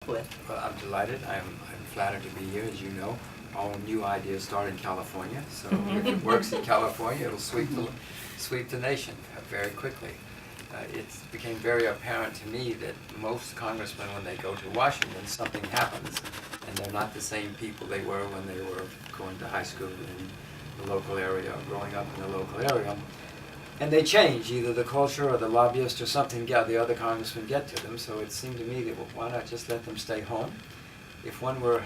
with. Well, I'm delighted. I'm flattered to be here. As you know, all new ideas start in California. So if it works in California, it'll sweep the nation very quickly. It became very apparent to me that most congressmen, when they go to Washington, something happens, and they're not the same people they were when they were going to high school in the local area, or growing up in the local area. And they change, either the culture or the lobbyist or something, the other congressmen get to them. So it seemed to me that, well, why not just let them stay home? If one were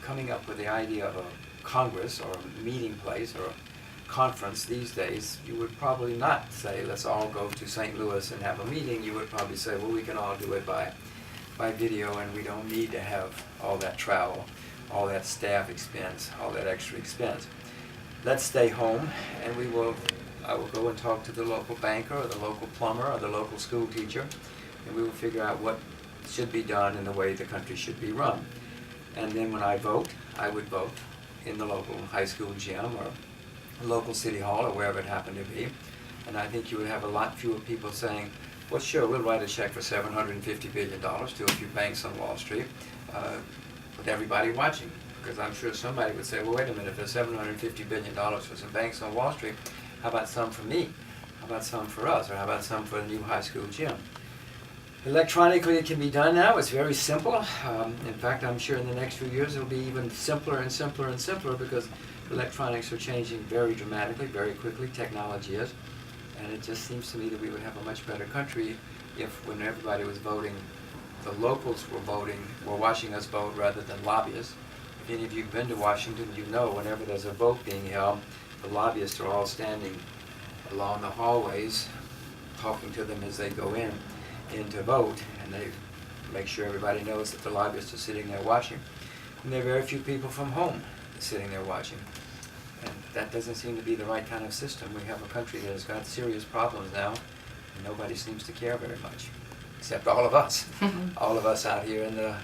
coming up with the idea of a congress or a meeting place or a conference these days, you would probably not say, let's all go to St. Louis and have a meeting. You would probably say, well, we can all do it by video, and we don't need to have all that travel, all that staff expense, all that extra expense. Let's stay home, and I will go and talk to the local banker or the local plumber or the local school teacher, and we will figure out what should be done in the way the country should be run. And then when I vote, I would vote in the local high school gym or local city hall or wherever it happened to be. And I think you would have a lot fewer people saying, well, sure, we'll write a check for $750 billion to a few banks on Wall Street, with everybody watching. Because I'm sure somebody would say, well, wait a minute, if there's $750 billion for some banks on Wall Street, how about some for me? How about some for us? Or how about some for the new high school gym? Electronically, it can be done now. It's very simple. In fact, I'm sure in the next few years it'll be even simpler and simpler and simpler, because electronics are changing very dramatically, very quickly. Technology is. And it just seems to me that we would have a much better country if, when everybody was voting, the locals were watching us vote rather than lobbyists. If any of you have been to Washington, you know whenever there's a vote being held, the lobbyists are all standing along the hallways, talking to them as they go in to vote, and they make sure everybody knows that the lobbyists are sitting there watching. And there are very few people from home sitting there watching. And that doesn't seem to be the right kind of system. We have a country that has got serious problems now, and nobody seems to care very much, except all of us. All of us out here in the